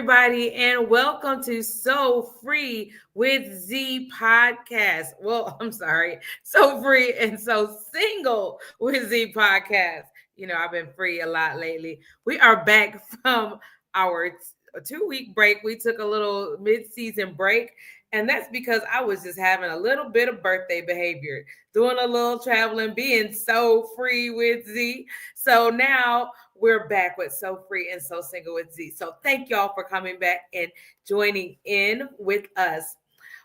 everybody, and welcome to So Free with Z podcast. Well, I'm sorry, So Free and So Single with Z podcast. I've been free a lot lately. We are back from our 2 week break. We took a little mid-season break, and that's because I was just having a little bit of birthday behavior, doing a little traveling, being so free with Z. So now we're back with So Free and So Single with Z. So thank y'all for coming back and joining in with us.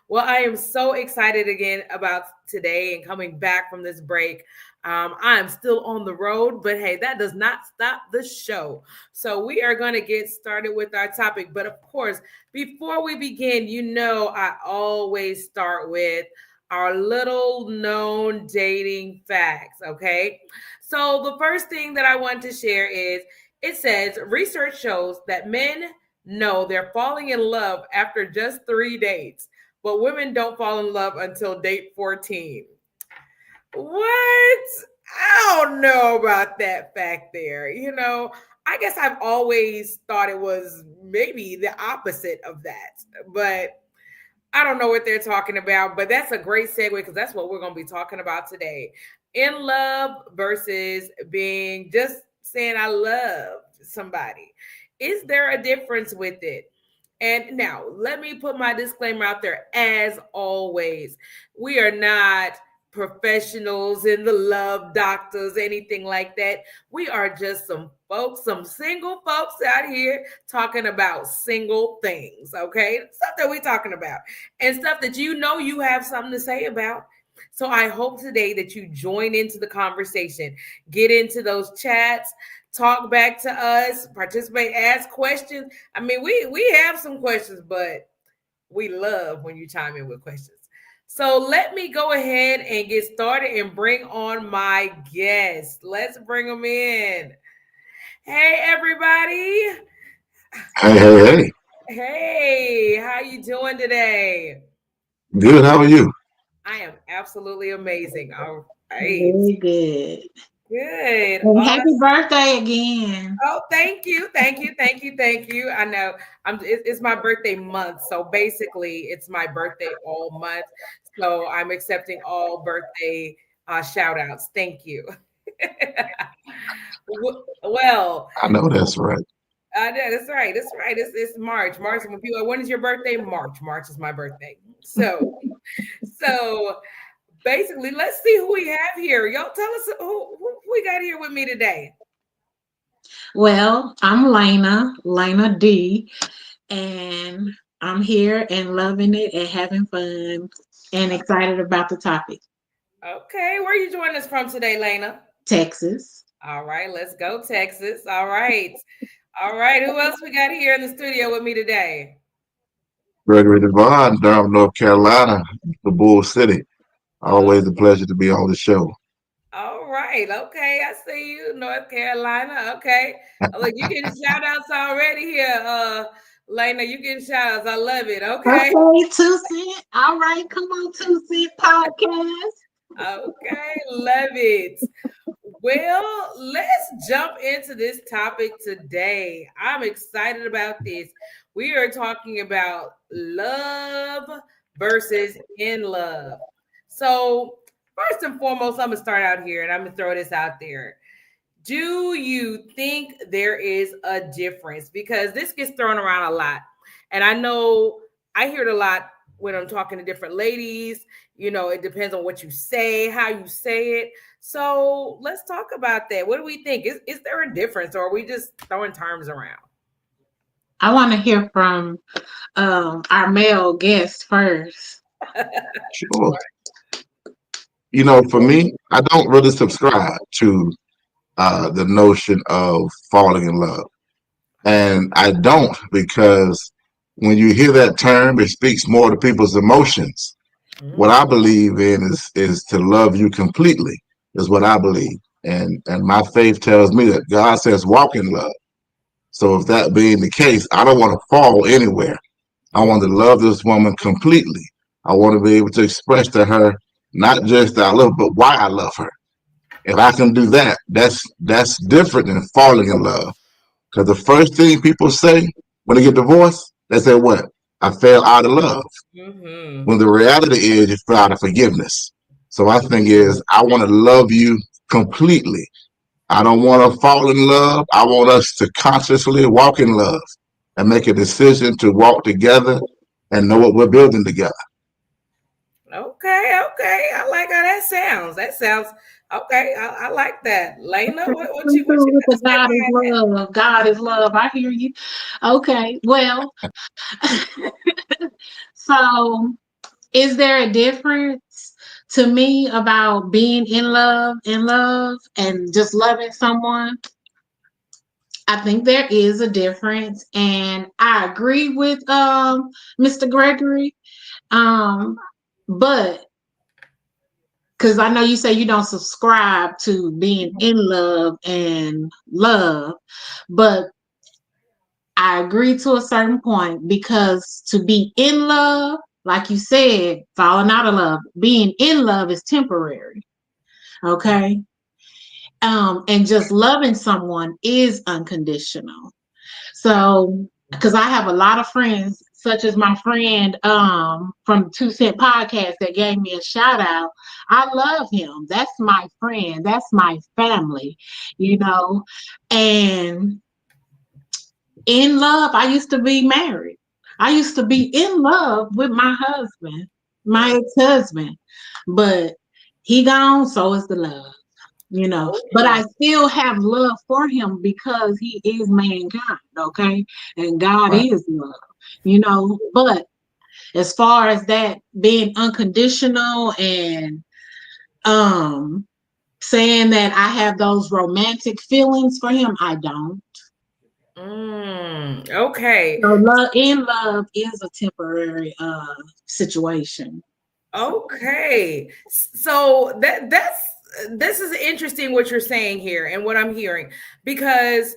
Well, I am so excited again about today and coming back from this break. I'm still on the road, but hey, that does not stop the show. So we are going to get started with our topic. But of course, before we begin, I always start with our little known dating facts, okay? So the first thing that I want to share is it says research shows that men know they're falling in love after just 3 dates, but women don't fall in love until date 14. What? I don't know about that fact there. I guess I've always thought it was maybe the opposite of that, but I don't know what they're talking about. But that's a great segue because that's what we're going to be talking about today. In love versus being just saying I love somebody. Is there a difference with it? And now let me put my disclaimer out there. As always, we are not professionals in the love doctors, anything like that. We are just some folks, some single folks out here talking about single things, okay? Stuff that we're talking about and stuff that you have something to say about. So I hope today that you join into the conversation, get into those chats, talk back to us, participate, ask questions. I mean, we have some questions, but we love when you chime in with questions. So let me go ahead and get started and bring on my guests. Let's bring them in. Hey, everybody. Hey. Hey, how you doing today? Good. How are you? I am absolutely amazing. All right. Very good. Good. And happy birthday again. Oh, thank you. Thank you. Thank you. Thank you. I know it's my birthday month. So basically it's my birthday all month. So I'm accepting all birthday shout outs. Thank you. Well, I know that's right. yeah, that's right. That's right. It's March. March. When is your birthday? March. March is my birthday. So basically, let's see who we have here. Y'all tell us who we got here with me today. Well, I'm Lena D, and I'm here and loving it and having fun and excited about the topic. Okay, where are you joining us from today, Lena? Texas. All right, let's go, Texas. All right. All right, who else we got here in the studio with me today? Gregory Devon, Durham, North Carolina, the Bull City. Always a pleasure to be on the show. All right. Okay. I see you, North Carolina. Okay. Look, you getting shout outs already here. Lena, you getting shout outs. I love it. Okay. Okay, 2 Cent. All right, come on, 2 Cent podcast. Okay. Love it. Well, let's jump into this topic today. I'm excited about this. We are talking about love versus in love. So, first and foremost, I'm going to start out here and I'm going to throw this out there. Do you think there is a difference? Because this gets thrown around a lot. And I know I hear it a lot when I'm talking to different ladies. It depends on what you say, how you say it. So let's talk about that. What do we think? Is there a difference or are we just throwing terms around? I want to hear from our male guest first. Sure. For me, I don't really subscribe to the notion of falling in love. And I don't because when you hear that term, it speaks more to people's emotions. Mm-hmm. What I believe in is to love you completely, is what I believe. And my faith tells me that God says walk in love. So if that being the case, I don't want to fall anywhere. I want to love this woman completely. I want to be able to express to her not just that I love, but why I love her. If I can do that, that's different than falling in love. Because the first thing people say When they get divorced, they say what? I fell out of love. Mm-hmm. When the reality is you fell out of forgiveness. So my thing is I want to love you completely. I don't want to fall in love. I want us to consciously walk in love and make a decision to walk together and know what we're building together. Okay, okay. I like how that sounds. That sounds okay. I like that. Lena, what you With got to the say God is behind that? love. God is love. I hear you. Okay. Well, so is there a difference to me about being in love and just loving someone? I think there is a difference, and I agree with Mr. Gregory. Um, but because I know you say you don't subscribe to being in love and love, but I agree to a certain point because to be in love, like you said, falling out of love, being in love is temporary. Okay. And just loving someone is unconditional. So, because I have a lot of friends, such as my friend from 2 Cent Podcast that gave me a shout out. I love him. That's my friend. That's my family, you know. And in love, I used to be married. I used to be in love with my husband, my ex-husband. But he gone, so is the love, you know. But Okay. I still have love for him because he is mankind, okay? And God Right. is love, you know. But as far as that being unconditional and um saying that I have those romantic feelings for him, I don't. Okay. So love in love is a temporary situation. Okay. So that's this is interesting what you're saying here and what I'm hearing because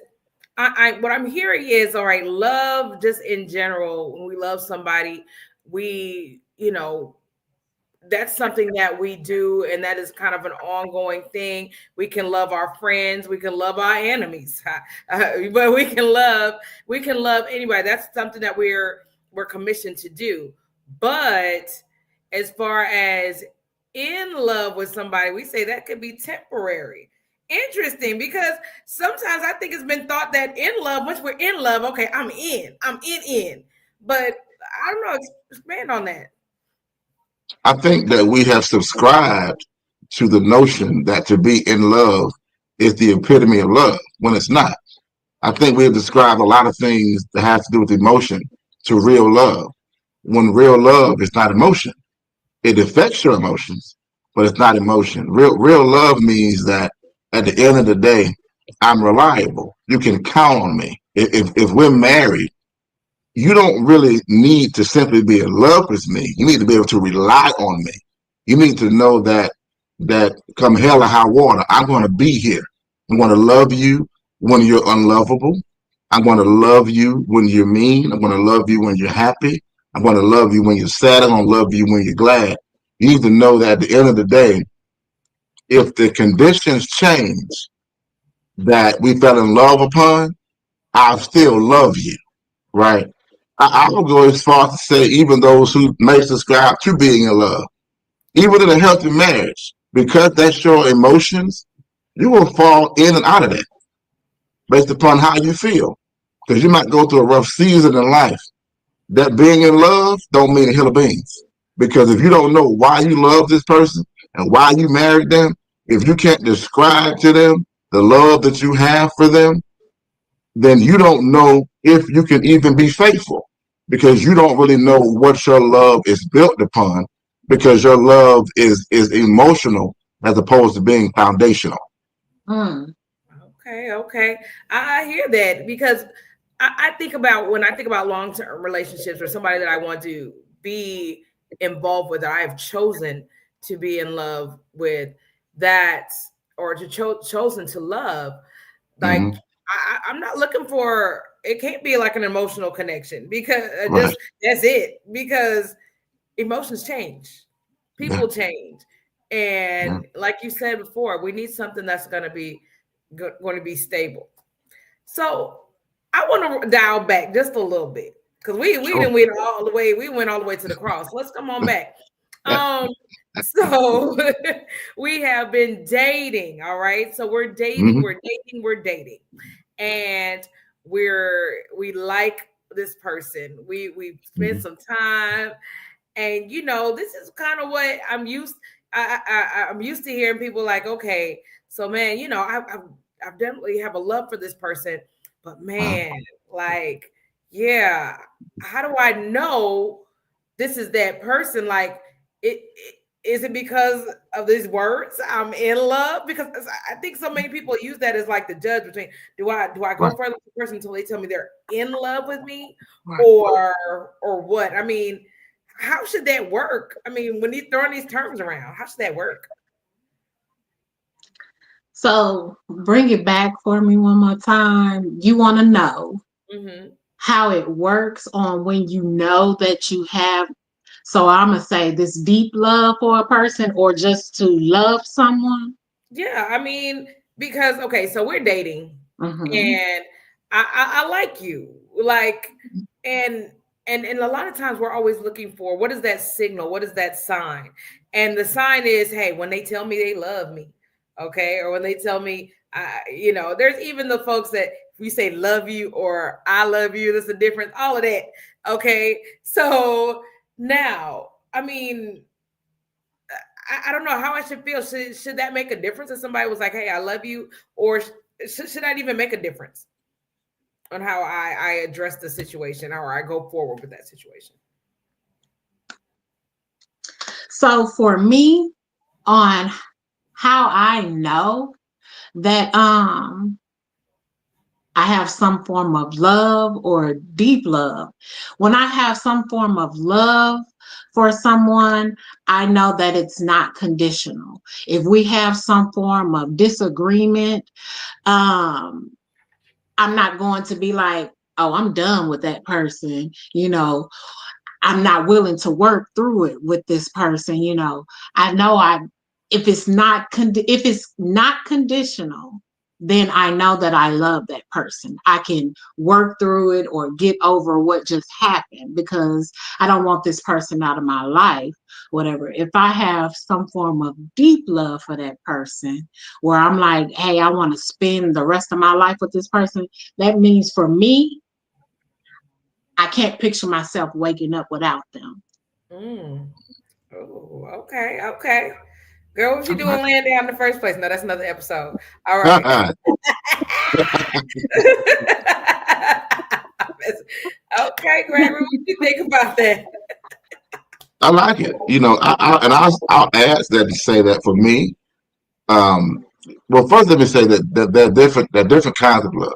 I what I'm hearing is all right, love just in general, when we love somebody, we, that's something that we do and that is kind of an ongoing thing. We can love our friends, we can love our enemies. But we can love anybody. That's something that we're commissioned to do. But as far as in love with somebody, we say that could be temporary. Interesting, because sometimes I think it's been thought that in love, once we're in love, okay, I'm in. But I don't know, expand on that. I think that we have subscribed to the notion that to be in love is the epitome of love when it's not. I think we have described a lot of things that have to do with emotion to real love when real love is not emotion. It affects your emotions, but it's not emotion. Real love means that at the end of the day, I'm reliable. You can count on me. If we're married, you don't really need to simply be in love with me. You need to be able to rely on me. You need to know that come hell or high water, I'm going to be here. I'm going to love you when you're unlovable. I'm going to love you when you're mean. I'm going to love you when you're happy. I'm going to love you when you're sad. I'm going to love you when you're glad. You need to know that at the end of the day, if the conditions change that we fell in love upon, I'll still love you, right? I will go as far as to say, even those who may subscribe to being in love, even in a healthy marriage, because that's your emotions, you will fall in and out of that based upon how you feel. Because you might go through a rough season in life. That being in love don't mean a hill of beans. Because if you don't know why you love this person and why you married them, if you can't describe to them the love that you have for them, then you don't know if you can even be faithful because you don't really know what your love is built upon because your love is emotional as opposed to being foundational. Mm. Okay, okay. I hear that because I think about when I think about long term relationships or somebody that I want to be involved with, that I have chosen to be in love with, that or to chosen to love. Like Mm-hmm. I'm not looking for. It can't be like an emotional connection because Right. just that's it. Because emotions change, Yeah. people change, Yeah. and like you said before, we need something that's going to be stable. So I want to dial back just a little bit because we Sure. didn't went all the way. We went all the way to the cross. Let's come on back. So we have been dating. All right. So we're dating. Mhm. We're dating, and we like this person. We spent Mhm. some time, and this is kind of what I'm used. I'm used to hearing people like, okay, so man, I definitely have a love for this person, but Uh-huh. man, like, yeah, how do I know this is that person? Like, is it because of these words? I'm in love because I think so many people use that as like the judge between do I go Right. further with the person until they tell me they're in love with me, Right. or what? I mean, how should that work? I mean, when he's throwing these terms around, how should that work? So bring it back for me one more time. You want to know Mm-hmm. how it works on when you know that you have. So I'm going to say this deep love for a person or just to love someone. Yeah, I mean, because okay, so we're dating, Mhm. and I like you, like, and a lot of times we're always looking for what is that signal, what is that sign, and the sign is, hey, when they tell me they love me, okay, or when they tell me, there's even the folks that we say love you or I love you. There's a difference, all of that, okay. So now, I mean, I don't know how I should feel. Should that make a difference if somebody was like, hey, I love you? Or should that even make a difference on how I address the situation or I go forward with that situation? So for me, on how I know that I have some form of love or deep love. When I have some form of love for someone, I know that it's not conditional. If we have some form of disagreement, um, I'm not going to be like, oh, I'm done with that person. I'm not willing to work through it with this person. I know if it's not conditional, then I know that I love that person. I can work through it or get over what just happened because I don't want this person out of my life, whatever. If I have some form of deep love for that person where I'm like, hey, I want to spend the rest of my life with this person, that means for me, I can't picture myself waking up without them. Oh, okay. Girl, what you doing laying down in the first place? No, that's another episode. All right. Okay, Gregory, what do you think about that? I like it. I'll add that to say that for me, well, first let me say that there are different kinds of love,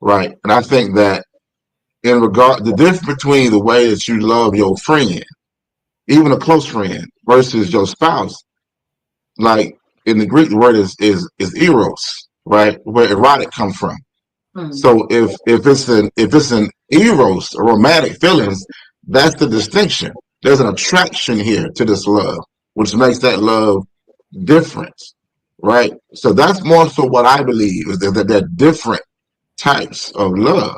right? And I think that the difference between the way that you love your friend, even a close friend, versus your spouse, like in the Greek, the word is eros, right? Where erotic comes from. So if it's an eros, or romantic feelings, that's the distinction. There's an attraction here to this love, which makes that love different, right? So that's more so what I believe is that there are different types of love.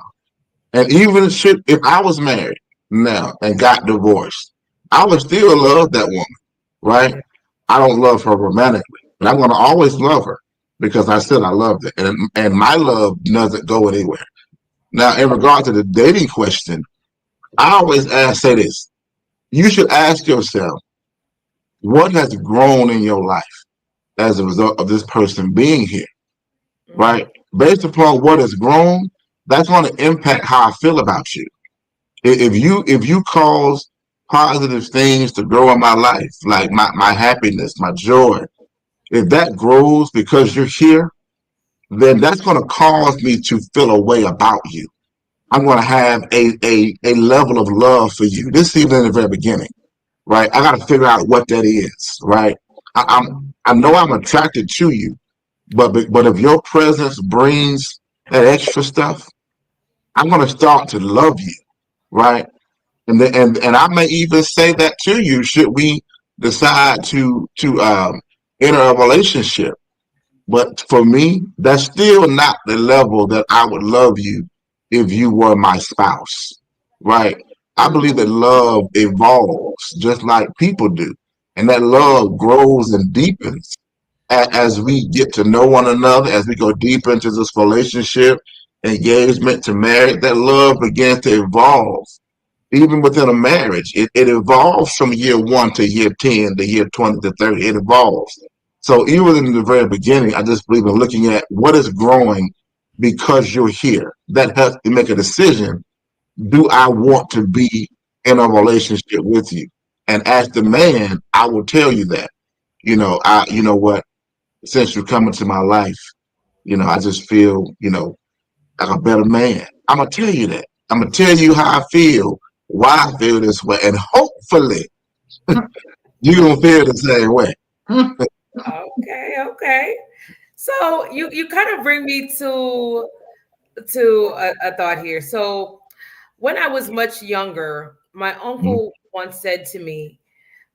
And even if I was married now and got divorced, I would still love that woman, right? I don't love her romantically, but I'm going to always love her because I said I loved her, and my love doesn't go anywhere. Now, in regard to the dating question, I always say this: you should ask yourself, what has grown in your life as a result of this person being here, right? Based upon what has grown, that's going to impact how I feel about you. If you cause positive things to grow in my life, like my happiness, my joy, if that grows because you're here, then that's going to cause me to feel a way about you. I'm going to have a level of love for you. This is even in the very beginning, right? I got to figure out what that is, right? I know I'm attracted to you, but if your presence brings that extra stuff, I'm going to start to love you, right? And I may even say that to you should we decide to enter a relationship. But for me, that's still not the level that I would love you if you were my spouse, right? I believe that love evolves just like people do, and that love grows and deepens as we get to know one another, as we go deeper into this relationship, engagement to marriage. That love begins to evolve. Even within a marriage, it evolves from year 1 to year 10 to year 20 to 30. It evolves. So even in the very beginning, I just believe in looking at what is growing because you're here. That helps you make a decision. Do I want to be in a relationship with you? And as the man, I will tell you that. You know what, since you come into my life, I just feel, like a better man. I'm gonna tell you that. I'm gonna tell you how I feel, why I feel this way, and hopefully you're gonna feel the same way. Okay. So you kind of bring me to a thought here. So when I was much younger, my Mhm. uncle once said to me,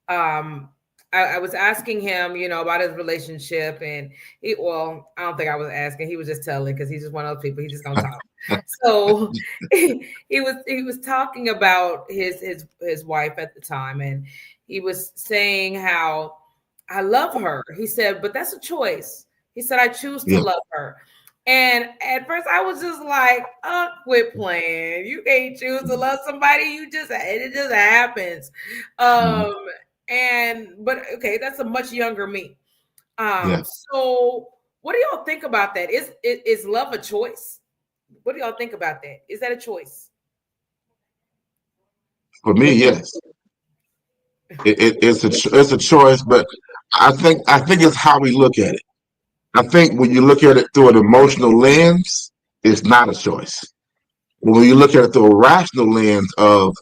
um, I was asking him, about his relationship, and well, I don't think I was asking. He was just telling because he's just one of those people. He's just gonna talk. So he was talking about his wife at the time, and he was saying how I love her. He said, but that's a choice. He said, I choose to Yeah, love her. And at first I was just like, quit playing. You can't choose to love somebody. It just happens. mhm, Um, but okay, that's a much younger me. yeah. So what do y'all think about that? Is love a choice? What do y'all think about that? Is that a choice? For me, yes, it's a choice, but I think it's how we look at it. I think when you look at it through an emotional lens, it's not a choice. When you look at it through a rational lens of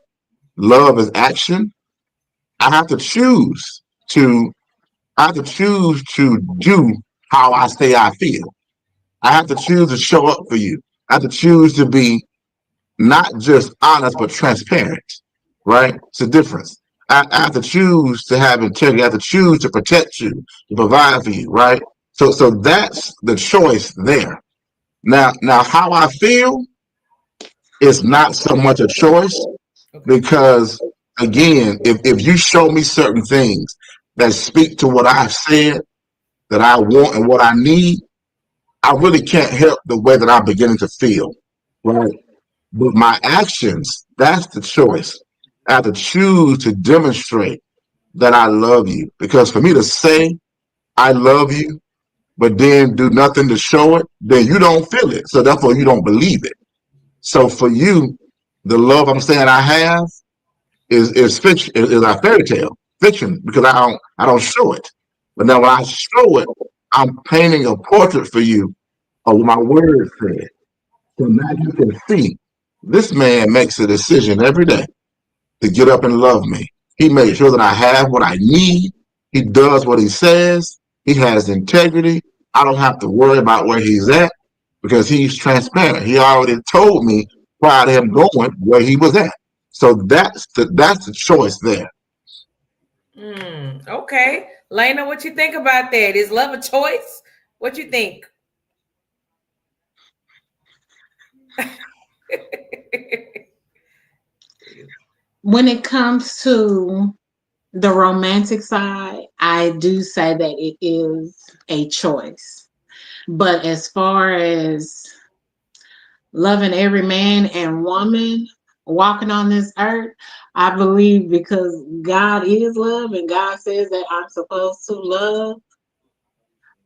love is action, I have to choose to I have to choose to do how I say I feel. I have to choose to show up for you. I have to choose to be not just honest but transparent. Right? It's a difference. I have to choose to have integrity. I have to choose to protect you, to provide for you. Right? So that's the choice there. Now, how I feel is not so much a choice Okay. because again, if you show me certain things that speak to what I've said that I want and what I need, I really can't help the way that I'm beginning to feel. Right? But my actions, that's the choice. I have to choose to demonstrate that I love you. Because for me to say I love you, but then do nothing to show it, then you don't feel it. So therefore you don't believe it. So for you, the love I'm saying I have is fiction, is a fairy tale, fiction, because I don't show it. But now when I show it, I'm painting a portrait for you of what my word said. So now you can see this man makes a decision every day to get up and love me. He makes sure that I have what I need. He does what he says. He has integrity. I don't have to worry about where he's at because he's transparent. He already told me prior to him going where he was at. So that's the choice there. Okay. Lena, what you think about that? Is love a choice? What you think? When it comes to the romantic side, I do say that it is a choice. But as far as loving every man and woman walking on this earth, I believe because God is love and God says that I'm supposed to love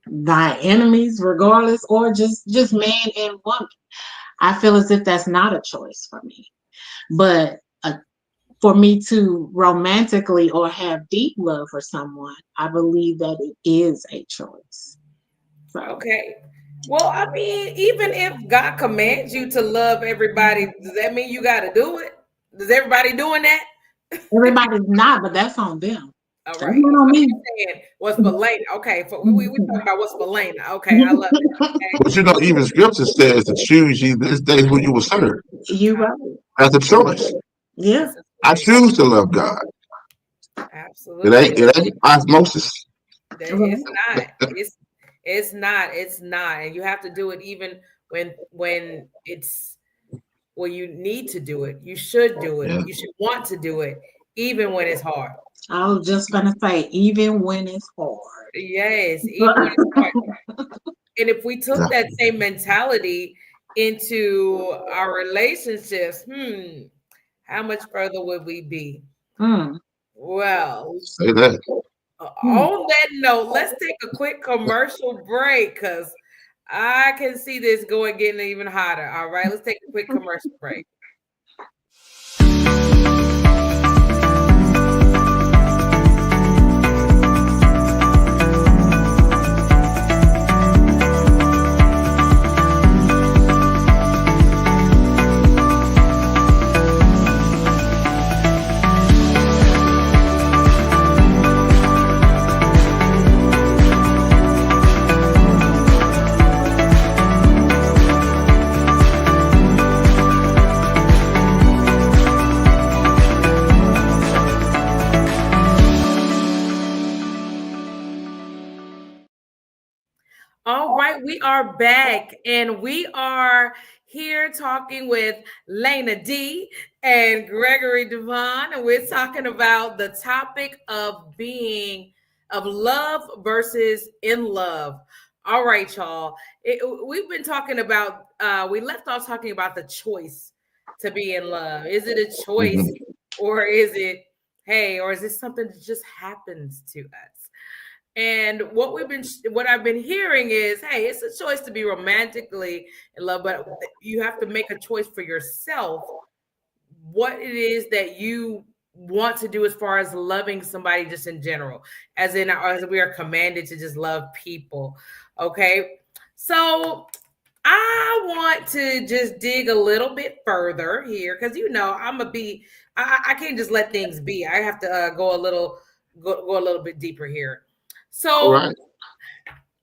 thy enemies regardless, or just man and woman. I feel as if that's not a choice for me. But for me to romantically or have deep love for someone, I believe that it is a choice. So Okay. Well, I mean, even if God commands you to love everybody, does that mean you got to do it? Does everybody doing that? everybody's not, but that's on them. All That's right. not on So me. you saying what's for Lena? Okay. We talking about what's for Lena. Okay, I love it. But even scripture says to choose ye this day who you will serve. You Okay. right. That's a choice. Yeah. This is I great. choose to love God. It Absolutely. ain't it ain't osmosis. It's not. It's not. And you have to do it even when it's well, you need to do it. You should do it. Yeah. You should want to do it, even when it's hard. I was just gonna say, even when it's hard. Yes, even when it's hard. And if we took that same mentality into our relationships, how much further would we be? Well, say that. On that note, let's take a quick commercial break because I can see this getting even hotter. All right, let's take a quick commercial break. All right, we are back and we are here talking with Lena D and Gregory Devon, and we're talking about the topic of love versus in love. All right, y'all. We've been talking about, we left off talking about the choice to be in love. Is it a choice or is it, or is this something that just happens to us? And what I've been hearing is, it's a choice to be romantically in love, but you have to make a choice for yourself what it is that you want to do as far as loving somebody just in general, as we are commanded to just love people. Okay. So I want to just dig a little bit further here because, I can't just let things be. I have to go a little bit deeper here. So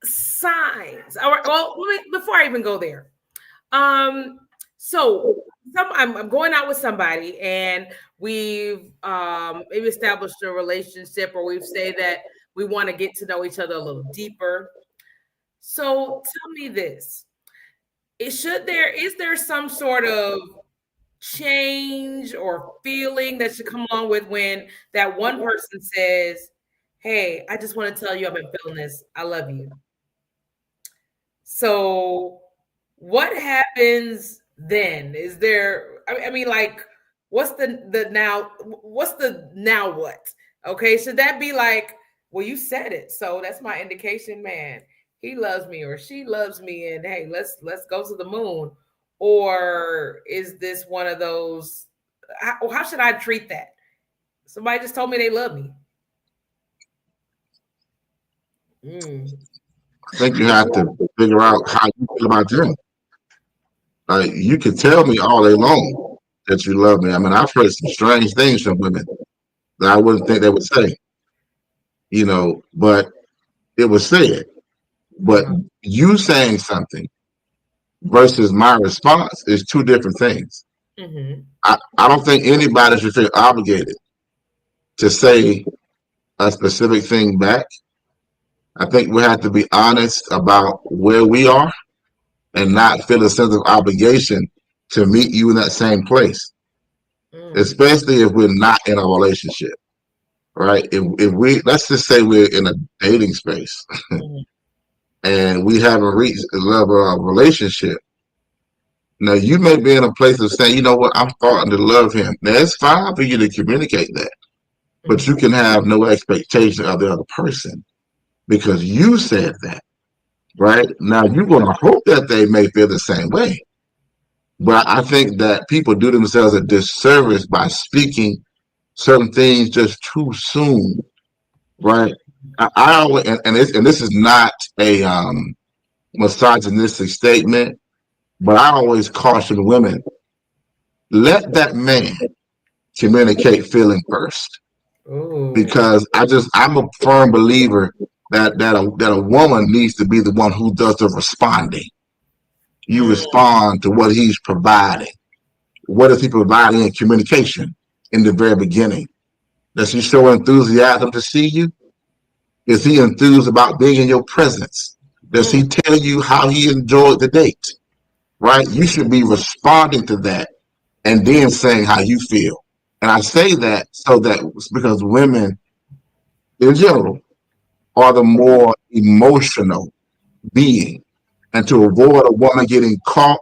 signs. All right. Well, before I even go there, so I'm going out with somebody, and we've maybe established a relationship, or we've said that we want to get to know each other a little deeper. So tell me this: is there some sort of change or feeling that should come along with when that one person says, hey, I just want to tell you I've been feeling this. I love you. So what happens then? Is there, what's the now what? Okay, should that be like, well, you said it, so that's my indication, man, he loves me or she loves me, and hey, let's go to the moon? Or is this one of those, how should I treat that? Somebody just told me they love me. I think you have to figure out how you feel about them. Like, you can tell me all day long that you love me. I mean, I've heard some strange things from women that I wouldn't think they would say, but it was said. But you saying something versus my response is two different things. I don't think anybody should feel obligated to say a specific thing back. I think we have to be honest about where we are and not feel a sense of obligation to meet you in that same place, especially if we're not in a relationship, right? If we, let's just say we're in a dating space and we haven't reached the level of relationship. Now, you may be in a place of saying, you know what, I'm starting to love him. Now, it's fine for you to communicate that, but you can have no expectation of the other person, because you said that, right? Now, you're going to hope that they may feel the same way. But I think that people do themselves a disservice by speaking certain things just too soon, right? I always, and this is not a misogynistic statement, but I always caution women, let that man communicate feeling first. Because I'm a firm believer that a woman needs to be the one who does the responding. You respond to what he's providing. What is he providing in communication in the very beginning? Does he show enthusiasm to see you? Is he enthused about being in your presence? Does he tell you how he enjoyed the date? Right? You should be responding to that and then saying how you feel. And I say that so that because women in general are the more emotional being. And to avoid a woman getting caught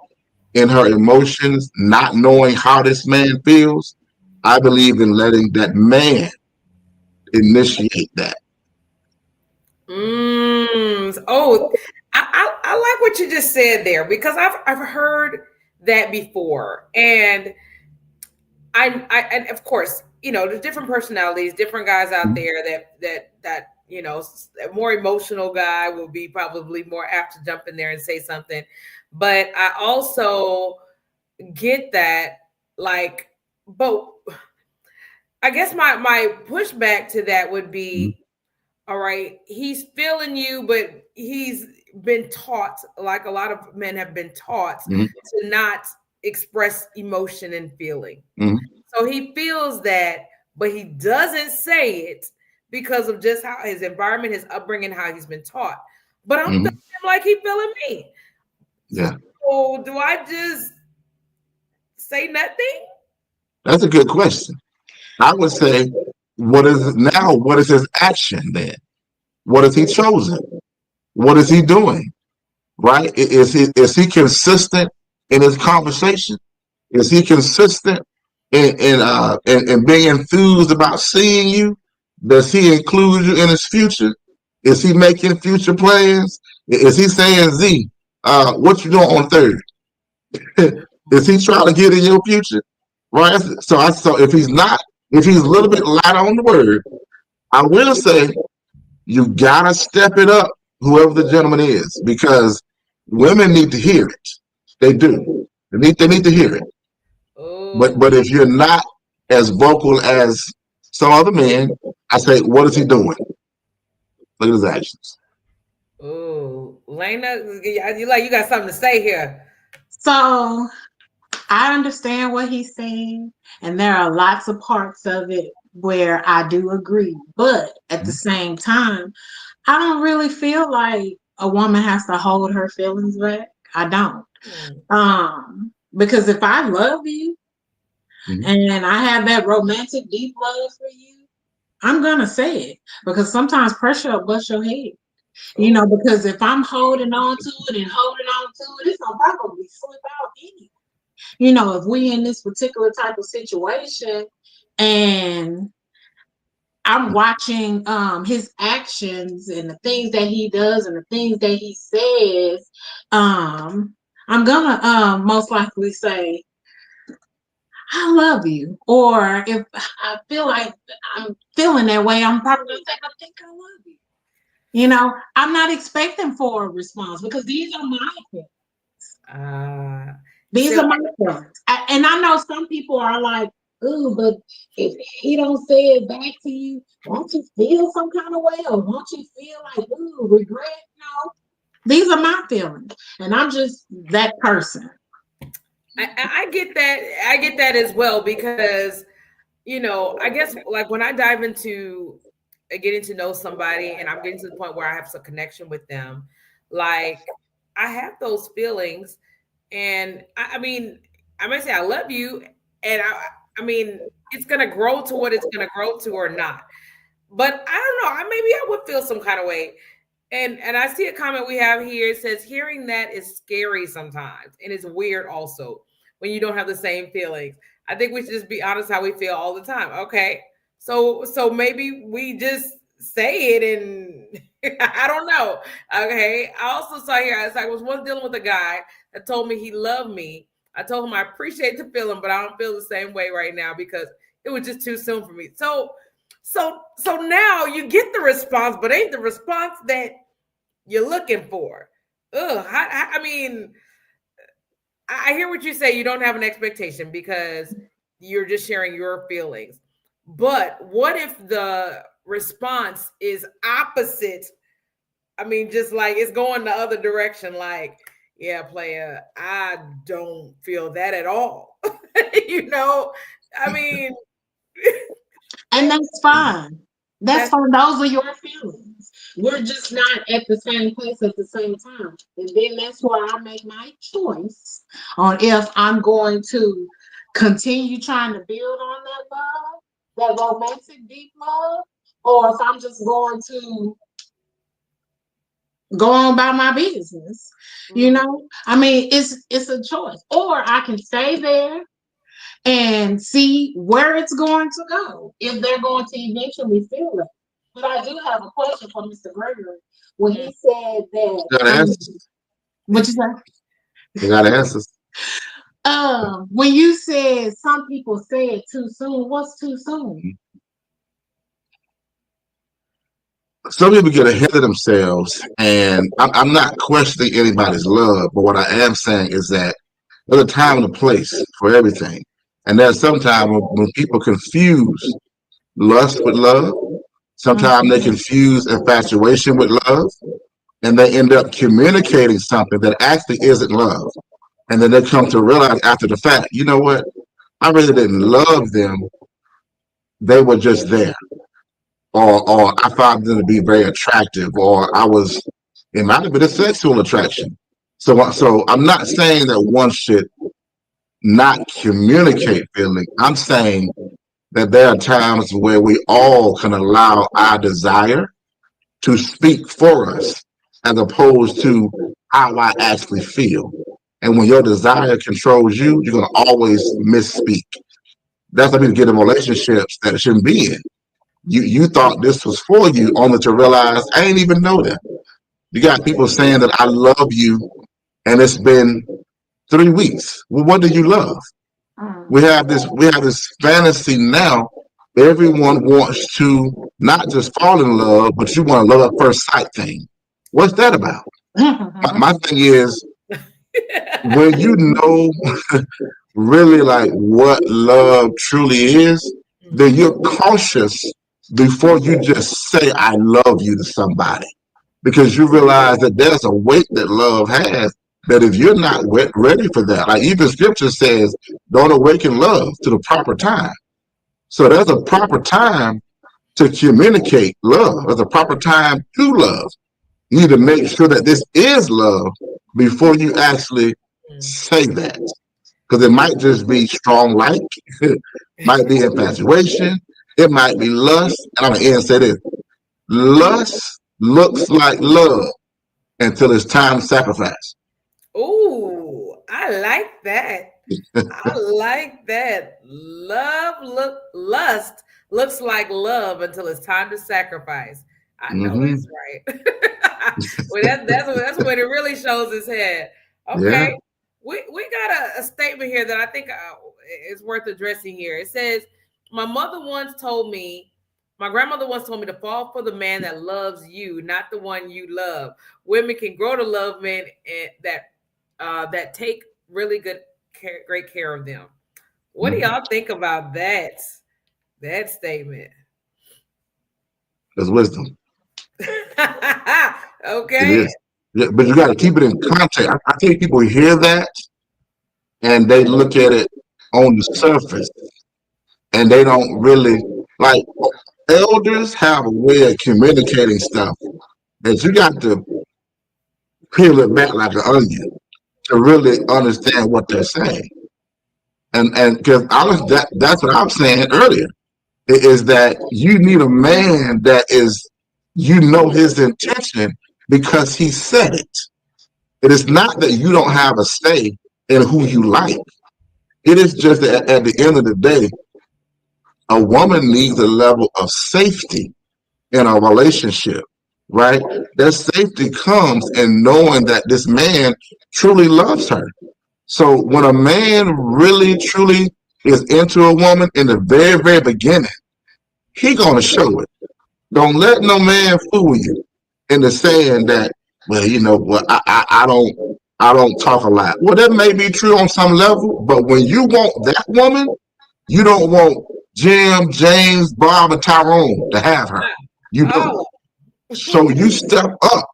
in her emotions, not knowing how this man feels, I believe in letting that man initiate that. Oh, I like what you just said there because I've heard that before, and and of course, there's different personalities, different guys out there that a more emotional guy will be probably more apt to jump in there and say something. But I also get that, like, but I guess my pushback to that would be, all right, he's feeling you, but he's been taught, like a lot of men have been taught, to not express emotion and feeling. So he feels that, but he doesn't say it because of just how his environment, his upbringing, how he's been taught. But I'm feeling him like he's feeling me. Yeah. So do I just say nothing? That's a good question. I would say, what is his action then? What has he chosen? What is he doing? Right? Is he consistent in his conversation? Is he consistent in being enthused about seeing you? Does he include you in his future? Is he making future plans? Is he saying, Z, what you doing on third? Is he trying to get in your future? Right? So if he's a little bit light on the word, I will say you gotta step it up, whoever the gentleman is, because women need to hear it. They do. They need to hear it. But if you're not as vocal as some other men, I say, what is he doing? Look at his actions. Oh, Lena, you got something to say here. So I understand what he's saying, and there are lots of parts of it where I do agree. But at the same time, I don't really feel like a woman has to hold her feelings back. I don't. Because if I love you and I have that romantic, deep love for you, I'm gonna say it because sometimes pressure will bust your head. Because if I'm holding on to it and holding on to it, it's gonna probably slip out anyway. If we in this particular type of situation and I'm watching his actions and the things that he does and the things that he says, I'm gonna most likely say, I love you. Or if I feel like I'm feeling that way, I'm probably gonna say, I think I love you. I'm not expecting for a response because these are my feelings. These are my feelings. And I know some people are like, ooh, but if he don't say it back to you, won't you feel some kind of way? Or won't you feel like, ooh, regret? No. These are my feelings. And I'm just that person. I get that. I get that as well because, I guess like when I dive into getting to know somebody and I'm getting to the point where I have some connection with them, like I have those feelings. And I mean, I might say I love you, and I mean, it's gonna grow to what it's gonna grow to or not. But I don't know. Maybe I would feel some kind of way. And I see a comment we have here. It says hearing that is scary sometimes, and it's weird also when you don't have the same feelings. I think we should just be honest how we feel all the time. Okay, so maybe we just say it, and I don't know. Okay, I also saw here. I was once dealing with a guy that told me he loved me. I told him I appreciate the feeling, but I don't feel the same way right now because it was just too soon for me. So now you get the response, but ain't the response that you're looking for. I mean, I hear what you say. You don't have an expectation because you're just sharing your feelings. But what if the response is opposite? I mean, just like it's going the other direction. Like, yeah, player, I don't feel that at all. I mean, and that's fine. That's fine. Those are your feelings. We're just not at the same place at the same time. And then that's why I make my choice on if I'm going to continue trying to build on that love, that romantic deep love, or if I'm just going to go on about my business. You know, I mean, it's a choice. Or I can stay there and see where it's going to go if they're going to eventually feel it. But I do have a question for Mr. Gregory when he said that. You gotta answer. What you say? You gotta answer. When you said some people say it too soon, what's too soon? Some people get ahead of themselves, and I'm not questioning anybody's love, but what I am saying is that there's a time and a place for everything. And there's sometimes when people confuse lust with love, sometimes they confuse infatuation with love, and they end up communicating something that actually isn't love. And then they come to realize after the fact, you know what? I really didn't love them. They were just there. Or I found them to be very attractive, or it might have been a sexual attraction. So I'm not saying that one should not communicate feeling. I'm saying that there are times where we all can allow our desire to speak for us as opposed to how I actually feel. And when your desire controls you, you're going to always misspeak. That's why people get in relationships that shouldn't be in. You thought this was for you, only to realize I ain't even know that. You got people saying that I love you, and it's been 3 weeks. Well, what do you love? We have this fantasy now. Everyone wants to not just fall in love, but you want to love at first sight thing. What's that about? My thing is, when you know really like what love truly is, then you're cautious before you just say I love you to somebody, because you realize that there's a weight that love has, that if you're not ready for that, like even scripture says, don't awaken love to the proper time. So there's a proper time to communicate love. There's a proper time to love. You need to make sure that this is love before you actually say that, because it might just be strong like, might be infatuation, it might be lust. And I'm gonna say this: lust looks like love until it's time to sacrifice. Ooh, I like that. I like that. Lust looks like love until it's time to sacrifice. I know it's right. Well, that's when it really shows its head. Okay. Yeah. We got a statement here that I think is worth addressing here. It says, my grandmother once told me to fall for the man that loves you, not the one you love. Women can grow to love men that take really great care of them. What do y'all think about that statement? There's wisdom. Okay. Yeah, but you got to keep it in context. I think people hear that and they look at it on the surface, and they don't really like. Elders have a way of communicating stuff that you got to peel it back like an onion to really understand what they're saying. And because that's what I was saying earlier, is that you need a man that is, his intention because he said it. It is not that you don't have a say in who you like. It is just that at the end of the day, a woman needs a level of safety in a relationship, right? That safety comes in knowing that this man truly loves her. So when a man really, truly is into a woman in the very, very beginning, he gonna show it. Don't let no man fool you into saying that, well, I don't talk a lot. Well, that may be true on some level, but when you want that woman, you don't want Jim, James, Bob, and Tyrone to have her. You don't. So you step up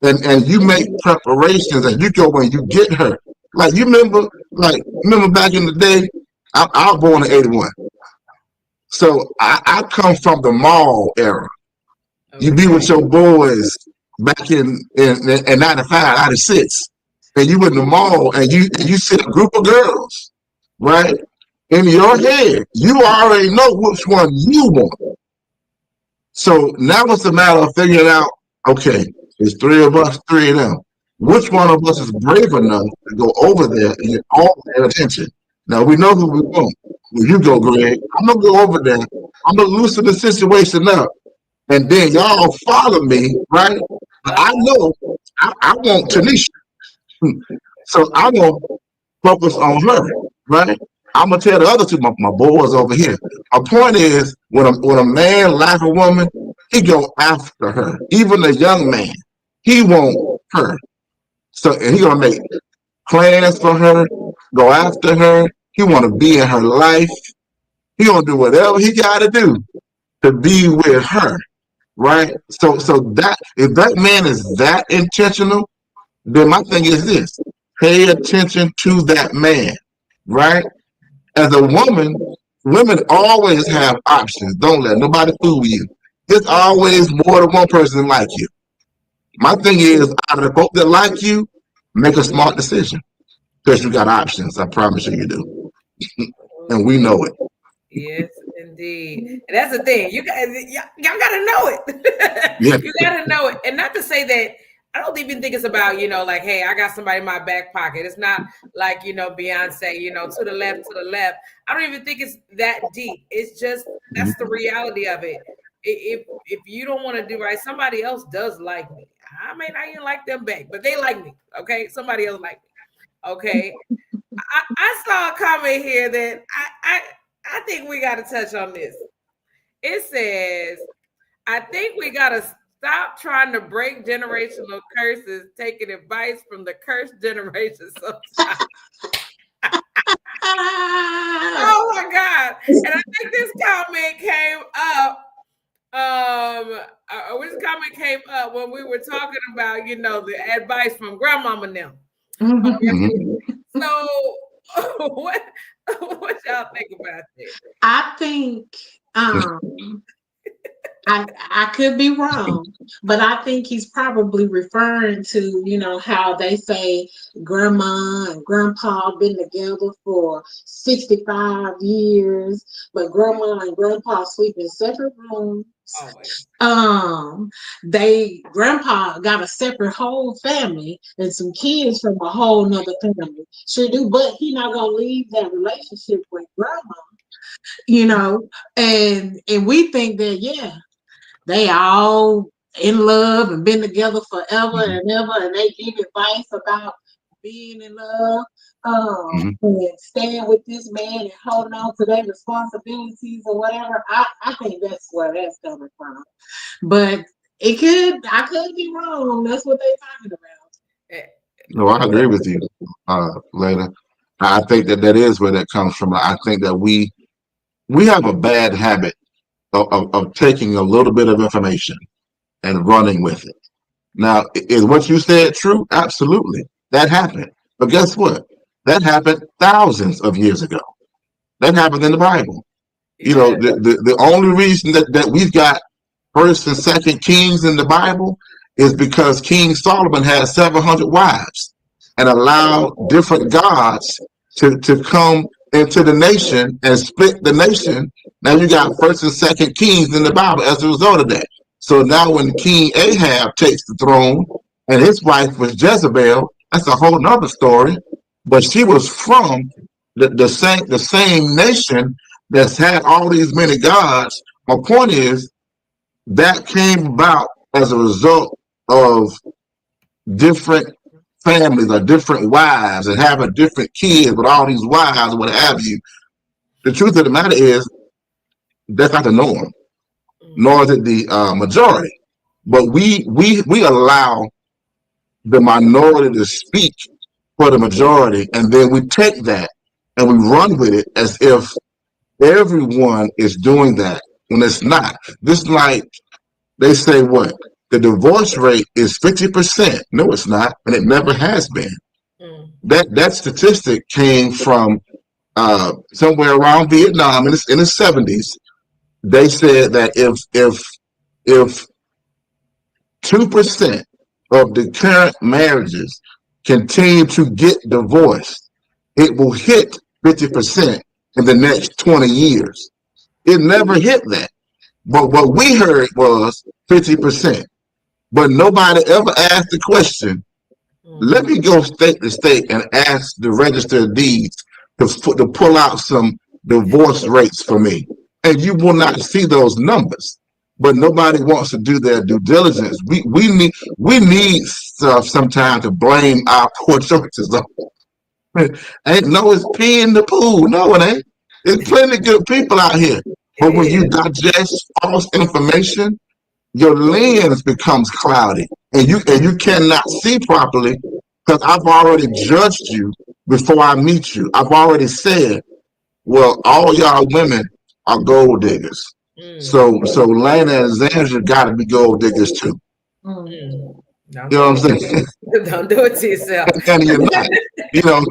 and you make preparations, and you go and you get her. Like you remember back in the day, I was born in 81. So I come from the mall era. You be with your boys back in 95, 96, and you in the mall and you see a group of girls, right? In your head, you already know which one you want. So now it's a matter of figuring out, okay, there's three of us, three of them. Which one of us is brave enough to go over there and get all their attention? Now we know who we want. Well, you go, Greg. I'm gonna go over there. I'm gonna loosen the situation up, and then y'all follow me, right? But I know I want Tanisha, so I'm gonna focus on her, right? I'm gonna tell the other two, my boys over here. My point is, when a man like a woman, he go after her. Even a young man, he want her. So and he gonna make plans for her, go after her. He want to be in her life. He gonna do whatever he got to do to be with her, right? So that if that man is that intentional, then my thing is this: pay attention to that man, right? As a woman, women always have options. Don't let nobody fool you. There's always more than one person like you. My thing is, out of the folk that like you, make a smart decision because you got options. I promise you do, and we know it. Yes, indeed. And that's the thing. Y'all gotta know it. Yeah. You gotta know it. And not to say that I don't even think it's about, like, hey, I got somebody in my back pocket. It's not like, Beyonce, to the left, to the left. I don't even think it's that deep. It's just that's the reality of it. If you don't want to do right, somebody else does like me. I may not even like them back, but they like me. Okay. Somebody else like me. Okay. I saw a comment here that I think we got to touch on this. It says, I think we got to stop trying to break generational curses, taking advice from the cursed generation sometimes. Oh my God. And I think this comment came up. This comment came up when we were talking about, the advice from grandmama now. So what y'all think about that? I think I could be wrong, but I think he's probably referring to, how they say grandma and grandpa been together for 65 years, but grandma and grandpa sleep in separate rooms. Grandpa got a separate whole family and some kids from a whole nother family. Sure do, but he not gonna leave that relationship with grandma, and we think that they all in love and been together forever and ever, and they give advice about being in love, and staying with this man and holding on to their responsibilities or whatever. I think that's where that's coming from. But I could be wrong. That's what they're talking about. No, I agree with you, Layla. I think that is where that comes from. I think that we have a bad habit of taking a little bit of information and running with it. Now, is what you said true? Absolutely. That happened. But guess what? That happened thousands of years ago. That happened in the Bible. The only reason that we've got First and Second Kings in the Bible is because King Solomon had 700 wives and allowed different gods to come into the nation and split the nation. Now you got First and Second Kings in the Bible as a result of that. So now when King Ahab takes the throne and his wife was Jezebel, that's a whole nother story. But she was from the same nation that's had all these many gods. My point is that came about as a result of different families or different wives and having different kids with all these wives or what have you. The truth of the matter is that's not the norm, nor is it the majority. But we allow the minority to speak for the majority, and then we take that and we run with it as if everyone is doing that when it's not. This like they say what? The divorce rate is 50%. No, it's not, and it never has been. That statistic came from somewhere around Vietnam in the 70s. They said that if 2% of the current marriages continue to get divorced, it will hit 50% in the next 20 years. It never hit that. But what we heard was 50%. But nobody ever asked the question, let me go state to state and ask the register of deeds to pull out some divorce rates for me. And you will not see those numbers. But nobody wants to do their due diligence. We need stuff sometimes to blame our poor choices on. Ain't no, it's pee in the pool. No, it ain't. There's plenty of good people out here. But when you digest false information, your lens becomes cloudy, and you cannot see properly because I've already judged you before I meet you. I've already said, well, all y'all women are gold diggers. So Lana and Zandra got to be gold diggers too. You know what I'm saying? Don't do it to yourself. And you're not. You know.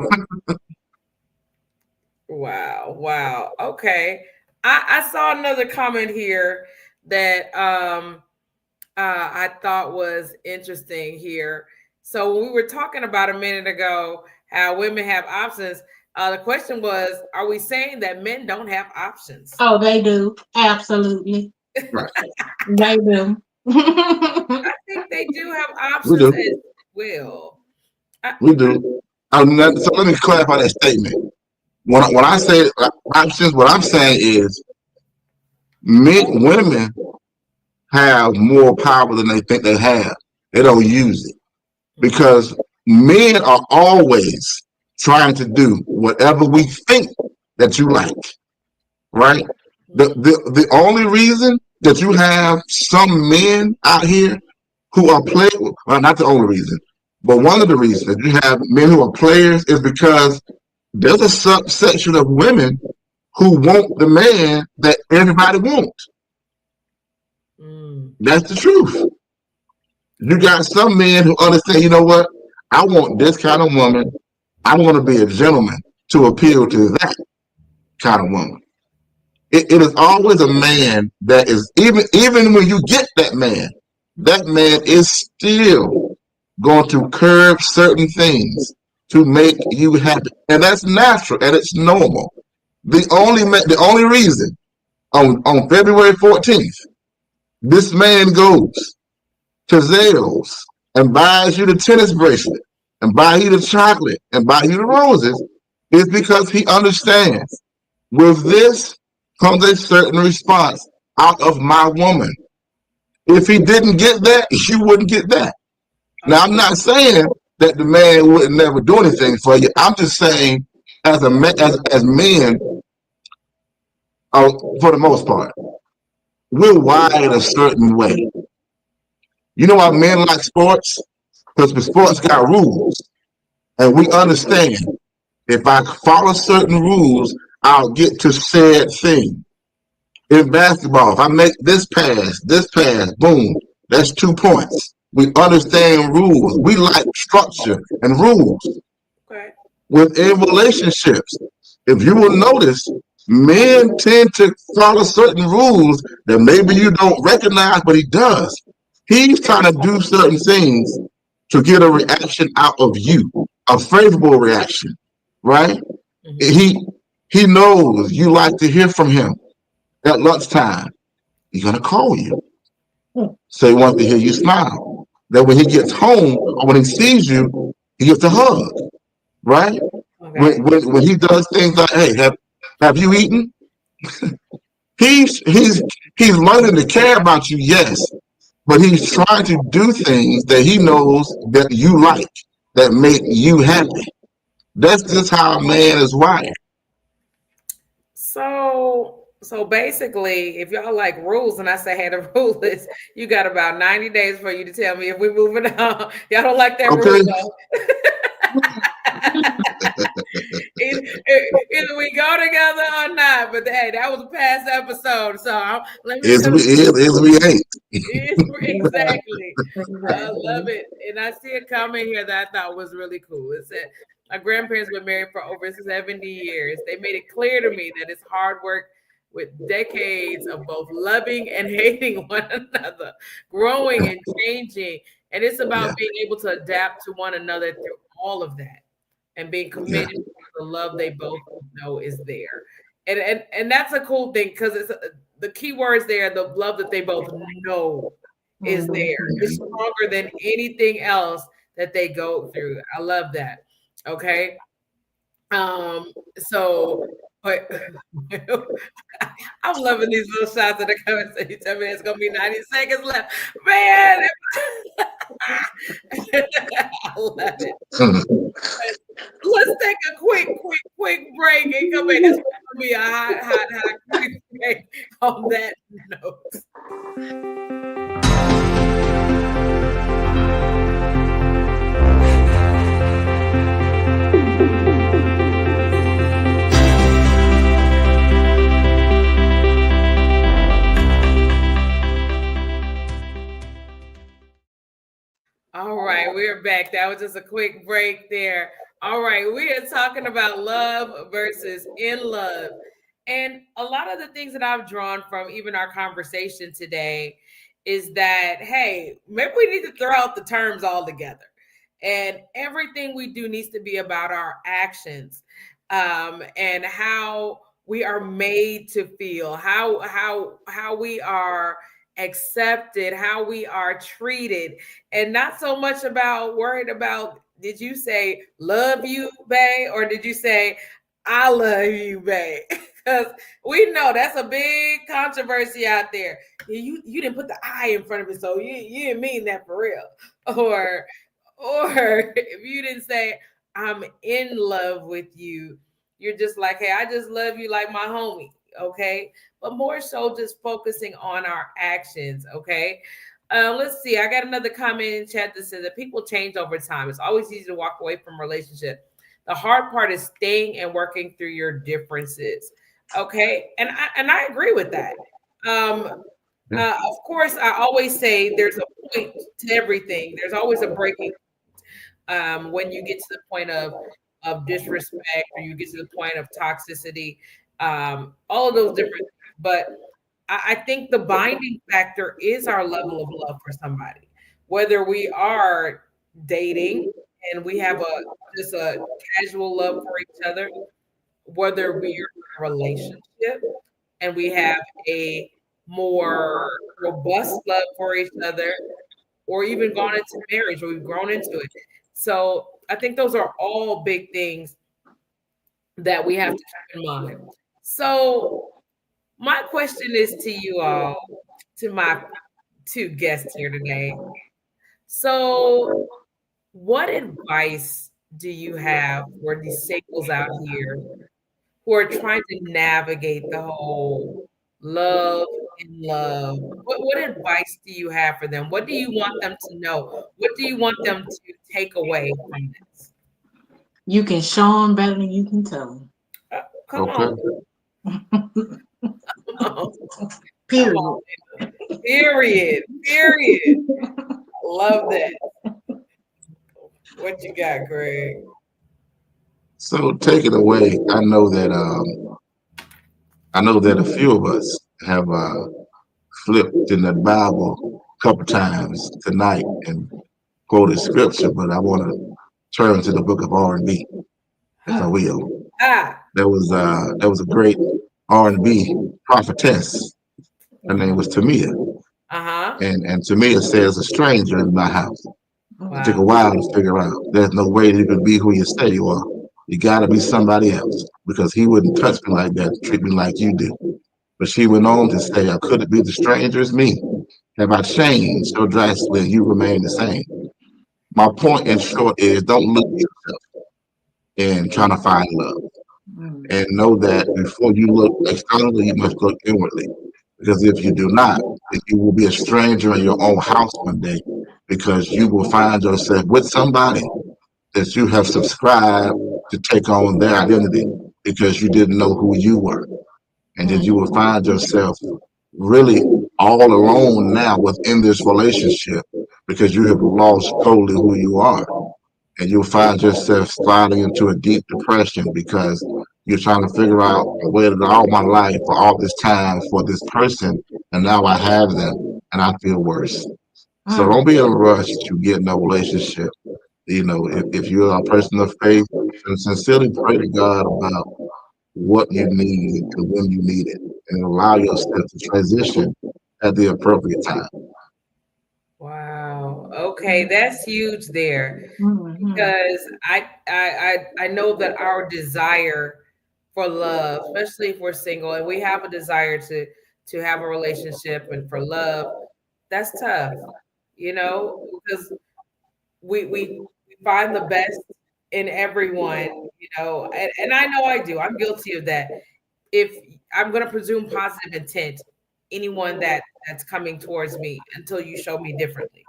Wow. Okay. I saw another comment here that I thought was interesting here. So when we were talking about a minute ago how women have options, the question was, are we saying that men don't have options? Oh, they do. Absolutely. Right. They do. I think they do have options as well. We do. So let me clarify that statement. When I say options, what I'm saying is women have more power than they think they have. They don't use it because men are always trying to do whatever we think that you like, right? The only reason that you have some men out here who are players, well, not the only reason, but one of the reasons that you have men who are players is because there's a subsection of women who want the man that everybody wants. That's the truth. You got some men who understand, you know what? I want this kind of woman. I want to be a gentleman to appeal to that kind of woman. It is always a man that is, even when you get that man is still going to curb certain things to make you happy. And that's natural and it's normal. The only reason on February 14th, this man goes to Zales and buys you the tennis bracelet and buy you the chocolate and buy you the roses is because he understands with this comes a certain response out of my woman. If he didn't get that, you wouldn't get that. Now, I'm not saying that the man would never do anything for you. I'm just saying as men, for the most part, we're wired a certain way. You know why men like sports? Because the sports got rules. And we understand if I follow certain rules, I'll get to said thing. In basketball, if I make this pass, boom, that's 2 points. We understand rules. We like structure and rules. Okay. Within relationships, if you will notice, men tend to follow certain rules that maybe you don't recognize, but he does. He's trying to do certain things to get a reaction out of you, a favorable reaction, right? He knows you like to hear from him at lunchtime. He's going to call you. So he wants to hear you smile. That when he gets home or when he sees you, he gets a hug, right? Okay. When he does things like, hey, have you eaten? he's learning to care about you, yes, but he's trying to do things that he knows that you like, that make you happy. That's just how a man is wired. So basically, if y'all like rules, and I say, hey, the rule is you got about 90 days for you to tell me if we're moving on. Y'all don't like that rule, though. Either we go together or not. But hey, that was a past episode, so let me. We ain't. Exactly. I love it, and I see a comment here that I thought was really cool. It said, "My grandparents were married for over 70 years. They made it clear to me that it's hard work with decades of both loving and hating one another, growing and changing, and it's about being able to adapt to one another through all of that." And being committed to the love they both know is there. And that's a cool thing because it's the key words there. The love that they both know is there. It's stronger than anything else that they go through. I love that. Okay. So, but I'm loving these little shots of the comments. You tell me it's gonna be 90 seconds left, man. I love it. Let's take a quick break and come back. It's gonna be a hot quick break on that note. All right, we're back. That was just a quick break there. All right, we are talking about love versus in love. And a lot of the things that I've drawn from even our conversation today is that, hey, maybe we need to throw out the terms altogether. And everything we do needs to be about our actions, and how we are made to feel, how we are accepted, how we are treated, and not so much about worried about, did you say love you, bae, or did you say I love you, bae? Because we know that's a big controversy out there. You didn't put the I in front of it, so you didn't mean that for real. Or if you didn't say I'm in love with you, you're just like, hey, I just love you like my homie. Okay. But more so just focusing on our actions. Okay. Let's see. I got another comment in chat that says that people change over time. It's always easy to walk away from a relationship. The hard part is staying and working through your differences. Okay. And I agree with that. Of course, I always say there's a point to everything. There's always a breaking when you get to the point of disrespect, or you get to the point of toxicity, all of those different. But I think the binding factor is our level of love for somebody, whether we are dating and we have just a casual love for each other, whether we are in a relationship and we have a more robust love for each other, or even gone into marriage, or we've grown into it. So I think those are all big things that we have to keep in mind. So my question is to you all, to my two guests here today. So what advice do you have for these singles out here who are trying to navigate the whole love and love? What advice do you have for them? What do you want them to know? What do you want them to take away from this? You can show them better than you can tell them. Come on. Period. Come on. Period. Love that. What you got, Greg? So take it away. I know that a few of us have flipped in the Bible a couple times tonight and quoted scripture, but I want to turn to the book of R&B, if I will. There was a great R&B prophetess. Her name was Tamia. And Tamia says, a stranger in my house. Wow. It took a while to figure out there's no way you can be who you say you are. You got to be somebody else, because he wouldn't touch me like that, treat me like you do. But she went on to say, could it be the stranger is me? Have I changed so drastically and you remain the same? My point in short is, don't look at yourself in trying to find love. And know that before you look externally, you must look inwardly. Because if you do not, you will be a stranger in your own house one day, because you will find yourself with somebody that you have subscribed to take on their identity because you didn't know who you were. And then you will find yourself really all alone now within this relationship, because you have lost totally who you are. And you'll find yourself sliding into a deep depression because you're trying to figure out, I waited all my life for all this time for this person, and now I have them and I feel worse. So don't be in a rush to get in a relationship. You know, if you're a person of faith, and sincerely pray to God about what you need and when you need it, and allow yourself to transition at the appropriate time. Wow. Okay, that's huge there Mhm. because I know that our desire for love, especially if we're single and we have a desire to have a relationship and for love, that's tough, because we find the best in everyone, and I know I do. I'm guilty of that. If I'm going to presume positive intent, anyone that's coming towards me until you show me differently.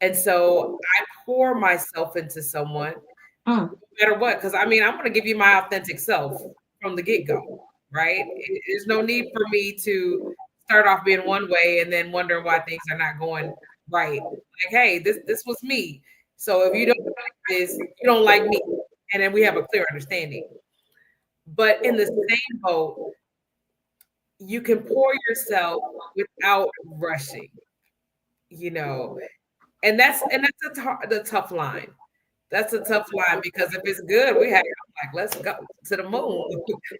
And so I pour myself into someone Mm. no matter what, because I mean, I'm going to give you my authentic self from the get go, right? There's no need for me to start off being one way and then wondering why things are not going right. Like, hey, this was me. So if you don't like this, you don't like me, and then we have a clear understanding. But in the same boat, you can pour yourself without rushing, you know, and that's the tough line. That's a tough line because if it's good, I'm like, let's go to the moon.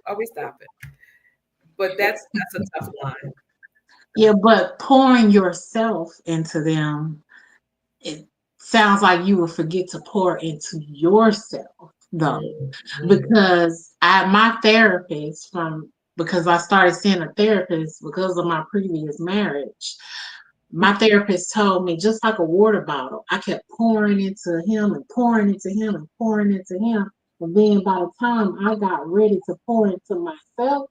Are we stopping? But that's a tough line. Yeah, but pouring yourself into them, it sounds like you will forget to pour into yourself though. Mhm. Because my therapist from because I started seeing a therapist because of my previous marriage. My therapist told me just like a water bottle, I kept pouring into him and pouring into him and pouring into him. And then by the time I got ready to pour into myself,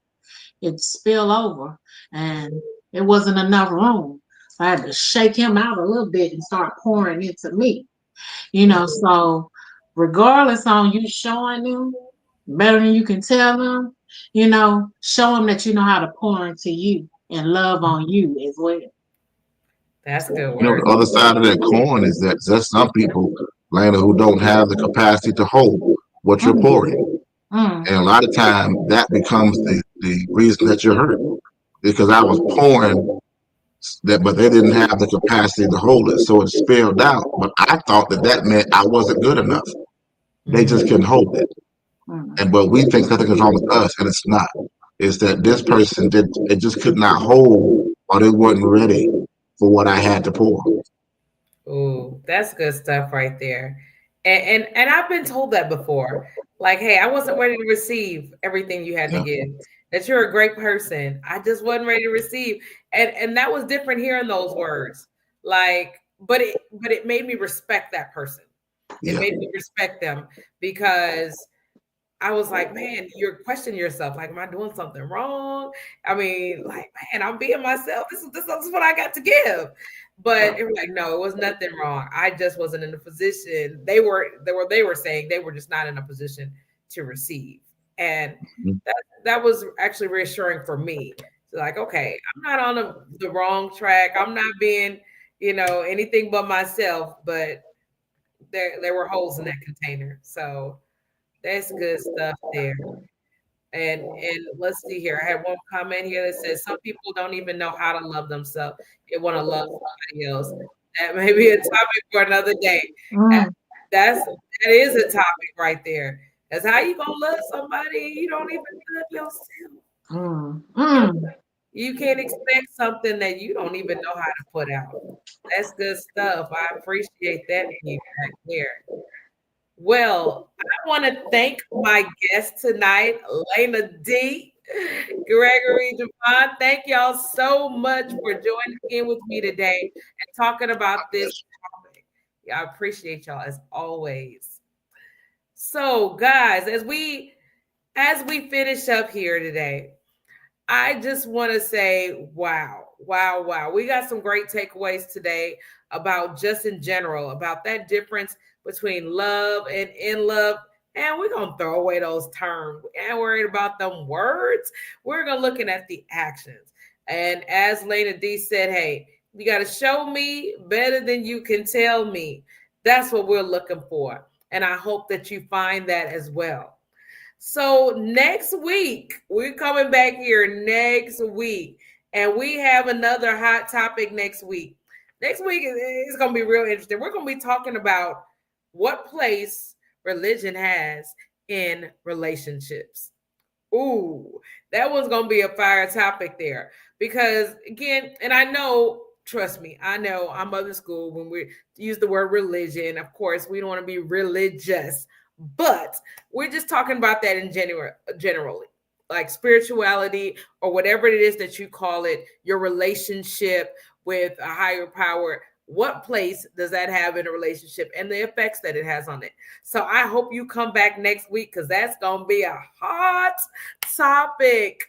it spilled over and it wasn't enough room. So I had to shake him out a little bit and start pouring into me. Mhm. So regardless on you showing them better than you can tell them, show them that you know how to pour into you and love on you as well. That's good You know, word. the other side of that coin is that there's some people, Lana, who don't have the capacity to hold what you're Mm, pouring. mm, And a lot of time that becomes the reason that you're hurt. Because I was pouring that, but they didn't have the capacity to hold it. So it spilled out. But I thought that meant I wasn't good enough. They just couldn't Mhm. hold it. mm. And but we think something is wrong with us, and it's not. It's that this person did it just could not hold, or they weren't ready for what I had to pour. Ooh, that's good stuff right there. And I've been told that before. Like, hey, I wasn't ready to receive everything you had to Yeah, give. That you're a great person. I just wasn't ready to receive. And that was different hearing those words. Like, but it made me respect that person. It yeah. made me respect them because I was like, man, you're questioning yourself. Like, am I doing something wrong? I mean, like, man, I'm being myself. This is what I got to give. But it was like, no, it was nothing wrong. I just wasn't in a position. They were saying they were just not in a position to receive. And that was actually reassuring for me. So like, okay, I'm not on the wrong track. I'm not being, anything but myself, but there were holes in that container. So that's good stuff there. And let's see here. I had one comment here that says some people don't even know how to love themselves. They want to love somebody else. That may be a topic for another day. Uh, Mm, that is a topic right there. That's how you gonna love somebody you don't even love yourself. mm, You mm. you can't expect something that you don't even know how to put out. That's good stuff. I appreciate that feedback there. Well, I want to thank my guest tonight, Lena D. Gregory Devon. Thank y'all so much for joining in with me today and talking about this topic. Yeah, I appreciate y'all as always. So, guys, as we finish up here today, I just want to say, wow, wow, wow. We got some great takeaways today about just in general, about that difference between love and in love. And we're going to throw away those terms. We ain't worried about them words. We're going to looking at the actions. And as Lena D said, hey, you got to show me better than you can tell me. That's what we're looking for. And I hope that you find that as well. So next week, we're coming back here next week, and we have another hot topic next week. Next week is going to be real interesting. We're going to be talking about what place religion has in relationships. Ooh, that one's going to be a fire topic there. Because, again, and I know, trust me, I know I'm of the school when we use the word religion. Of course, we don't want to be religious, but we're just talking about that in generally, like spirituality or whatever it is that you call it, your relationship with a higher power. What place does that have in a relationship and the effects that it has on it? So I hope you come back next week because that's going to be a hot topic.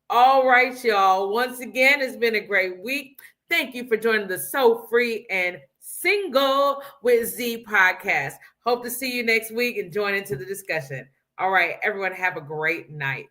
All right, y'all. Once again, it's been a great week. Thank you for joining the So Free and Single with Z podcast. Hope to see you next week and join into the discussion. All right, everyone, have a great night.